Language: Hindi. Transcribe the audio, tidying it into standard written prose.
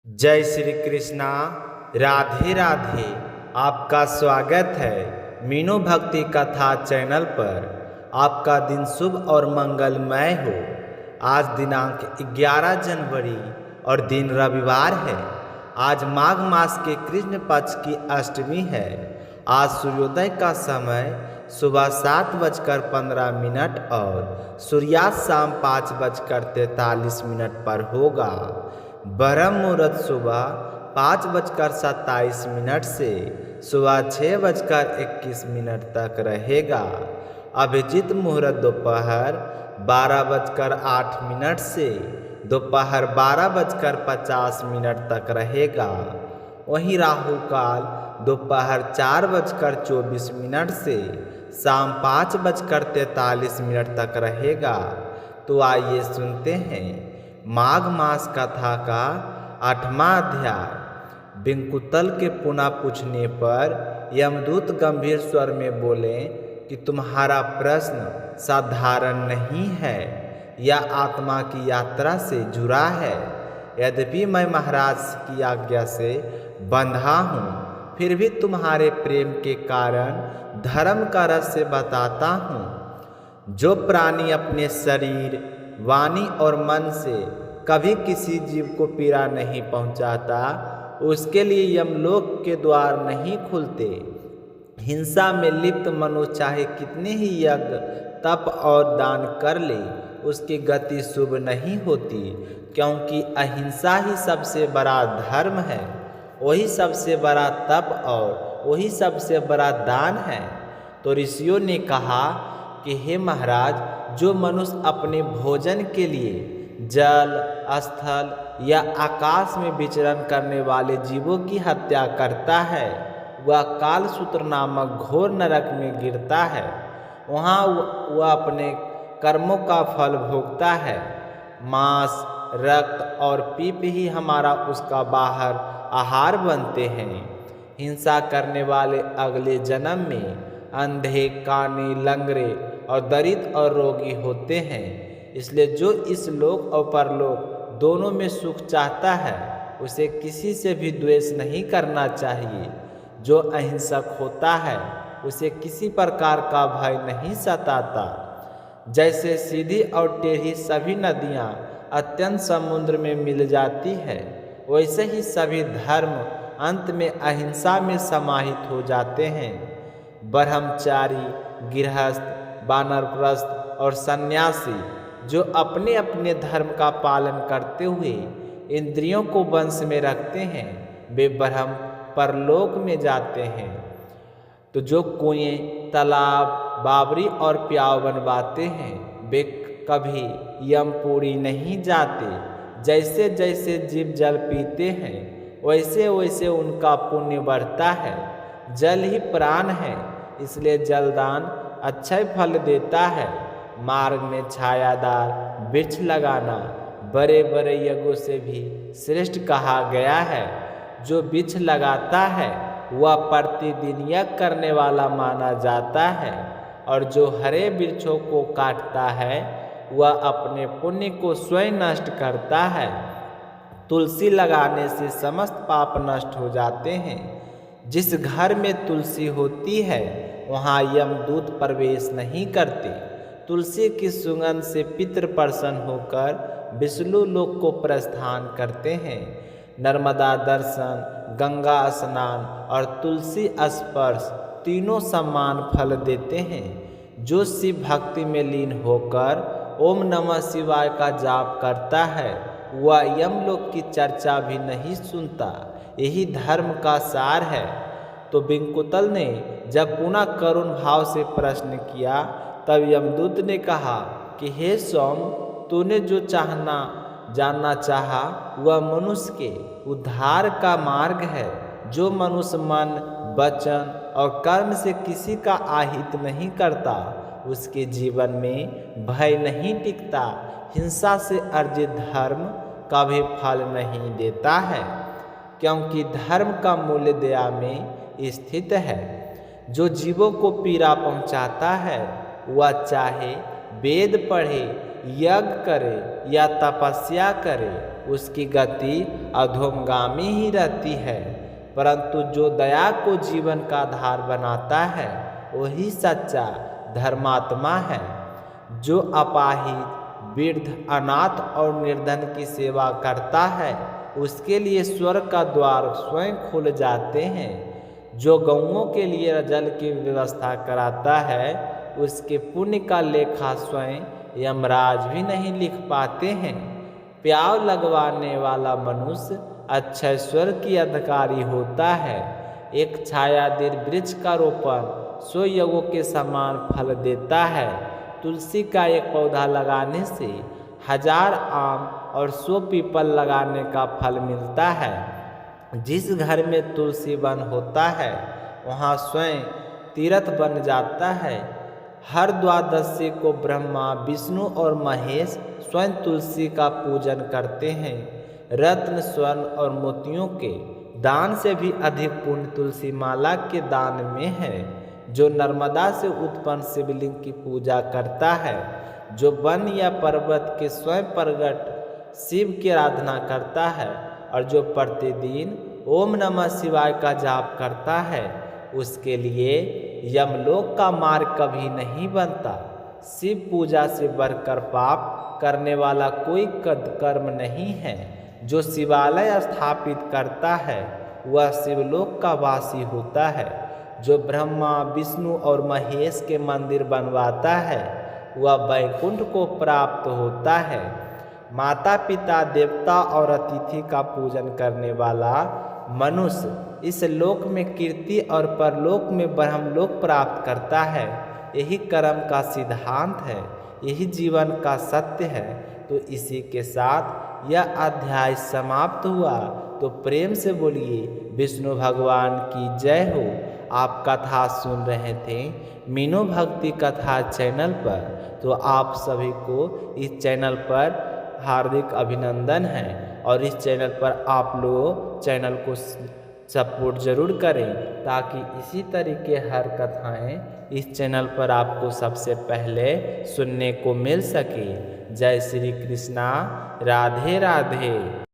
जय श्री कृष्णा। राधे राधे। आपका स्वागत है मीनू भक्ति कथा चैनल पर। आपका दिन शुभ और मंगलमय हो। आज दिनांक 11 जनवरी और दिन रविवार है। आज माघ मास के कृष्ण पक्ष की अष्टमी है। आज सूर्योदय का समय सुबह 7:15 और सूर्यास्त शाम 5:43 पर होगा। ब्रह्म मुहूर्त सुबह 5:27 से सुबह 6:21 तक रहेगा। अभिजीत मुहूर्त दोपहर 12:08 से दोपहर 12:50 तक रहेगा। वहीं राहु काल दोपहर 4:24 से शाम 5:43 तक रहेगा। तो आइए सुनते हैं माघ मास कथा का 8वां अध्याय। बिंकुतल के पुनः पूछने पर यमदूत गंभीर स्वर में बोले कि तुम्हारा प्रश्न साधारण नहीं है, यह आत्मा की यात्रा से जुड़ा है। यद्यपि मैं महाराज की आज्ञा से बंधा हूँ, फिर भी तुम्हारे प्रेम के कारण धर्म का रहस्य बताता हूँ। जो प्राणी अपने शरीर, वाणी और मन से कभी किसी जीव को पीड़ा नहीं पहुंचाता, उसके लिए यमलोक के द्वार नहीं खुलते। हिंसा में लिप्त मनुष्य चाहे कितने ही यज्ञ, तप और दान कर ले, उसकी गति शुभ नहीं होती, क्योंकि अहिंसा ही सबसे बड़ा धर्म है। वही सबसे बड़ा तप और वही सबसे बड़ा दान है। तो ऋषियों ने कहा कि हे महाराज, जो मनुष्य अपने भोजन के लिए जल, स्थल या आकाश में विचरण करने वाले जीवों की हत्या करता है, वह कालसूत्र नामक घोर नरक में गिरता है। वहाँ वह अपने कर्मों का फल भोगता है। मांस, रक्त और पीप ही हमारा उसका बाहर आहार बनते हैं। हिंसा करने वाले अगले जन्म में अंधे, काने, लंगड़े और दरिद्र और रोगी होते हैं। इसलिए जो इस लोक और परलोक दोनों में सुख चाहता है, उसे किसी से भी द्वेष नहीं करना चाहिए। जो अहिंसक होता है, उसे किसी प्रकार का भय नहीं सताता। जैसे सीधी और टेढ़ी सभी नदियाँ अत्यंत समुद्र में मिल जाती है, वैसे ही सभी धर्म अंत में अहिंसा में समाहित हो जाते हैं। ब्रह्मचारी, गृहस्थ, वानप्रस्थ और सन्यासी जो अपने अपने धर्म का पालन करते हुए इंद्रियों को वश में रखते हैं, वे ब्रह्म परलोक में जाते हैं। तो जो कुएं, तालाब, बावरी और प्याव बनवाते हैं, वे कभी यमपुरी नहीं जाते। जैसे जैसे जीव जल पीते हैं, वैसे वैसे उनका पुण्य बढ़ता है। जल ही प्राण है, इसलिए जलदान अक्षय फल देता है। मार्ग में छायादार वृक्ष लगाना बड़े बड़े यज्ञों से भी श्रेष्ठ कहा गया है। जो वृक्ष लगाता है, वह प्रतिदिन यज्ञ करने वाला माना जाता है, और जो हरे वृक्षों को काटता है, वह अपने पुण्य को स्वयं नष्ट करता है। तुलसी लगाने से समस्त पाप नष्ट हो जाते हैं। जिस घर में तुलसी होती है, वहाँ यमदूत प्रवेश नहीं करते। तुलसी की सुगंध से पितृ प्रसन्न होकर विष्णु लोक को प्रस्थान करते हैं। नर्मदा दर्शन, गंगा स्नान और तुलसी स्पर्श तीनों समान फल देते हैं। जो शिव भक्ति में लीन होकर ओम नमः शिवाय का जाप करता है, वह यमलोक की चर्चा भी नहीं सुनता। यही धर्म का सार है। तो बिंकुतल ने जब पुनः करुण भाव से प्रश्न किया, तब यमदूत ने कहा कि हे सोम, तूने जो जानना चाहा, वह मनुष्य के उद्धार का मार्ग है। जो मनुष्य मन, वचन और कर्म से किसी का आहित नहीं करता, उसके जीवन में भय नहीं टिकता। हिंसा से अर्जित धर्म कभी फल नहीं देता है, क्योंकि धर्म का मूल्य दया में स्थित है। जो जीवों को पीड़ा पहुंचाता है, वह चाहे वेद पढ़े यज्ञ करे या तपस्या करे उसकी गति अधोगामी ही रहती है, परंतु जो दया को जीवन का आधार बनाता है वही सच्चा धर्मात्मा है। जो अपाहिज, वृद्ध, अनाथ और निर्धन की सेवा करता है उसके लिए स्वर्ग का द्वार स्वयं खुल जाते हैं। जो गौओं के लिए जल की व्यवस्था कराता है उसके पुण्य का लेखा स्वयं यमराज भी नहीं लिख पाते हैं। प्याव लगवाने वाला मनुष्य अक्षय स्वर्ग की अधिकारी होता है। एक छायादार वृक्ष का रोपण 100 यज्ञों के समान फल देता है। तुलसी का एक पौधा लगाने से 1000 आम और 100 पीपल लगाने का फल मिलता है। जिस घर में तुलसी वन होता है वहाँ स्वयं तीर्थ बन जाता है। हर द्वादशी को ब्रह्मा, विष्णु और महेश स्वयं तुलसी का पूजन करते हैं। रत्न, स्वर्ण और मोतियों के दान से भी अधिक पुण्य तुलसी माला के दान में है। जो नर्मदा से उत्पन्न शिवलिंग की पूजा करता है, जो वन या पर्वत के स्वयं प्रगट शिव की आराधना करता है और जो प्रतिदिन ओम नमः शिवाय का जाप करता है उसके लिए यमलोक का मार्ग कभी नहीं बनता। शिव पूजा से बढ़कर पाप करने वाला कोई कर्म नहीं है। जो शिवालय स्थापित करता है वह शिवलोक का वासी होता है। जो ब्रह्मा, विष्णु और महेश के मंदिर बनवाता है वह वैकुंठ को प्राप्त होता है। माता पिता, देवता और अतिथि का पूजन करने वाला मनुष्य इस लोक में कीर्ति और परलोक में ब्रह्मलोक प्राप्त करता है। यही कर्म का सिद्धांत है, यही जीवन का सत्य है। तो इसी के साथ यह अध्याय समाप्त हुआ। तो प्रेम से बोलिए विष्णु भगवान की जय हो। आप कथा सुन रहे थे मीनू भक्ति कथा चैनल पर। तो आप सभी को इस चैनल पर हार्दिक अभिनंदन है और इस चैनल पर आप लोग चैनल को सपोर्ट ज़रूर करें ताकि इसी तरीके हर कथाएं इस चैनल पर आपको सबसे पहले सुनने को मिल सके। जय श्री कृष्णा, राधे राधे।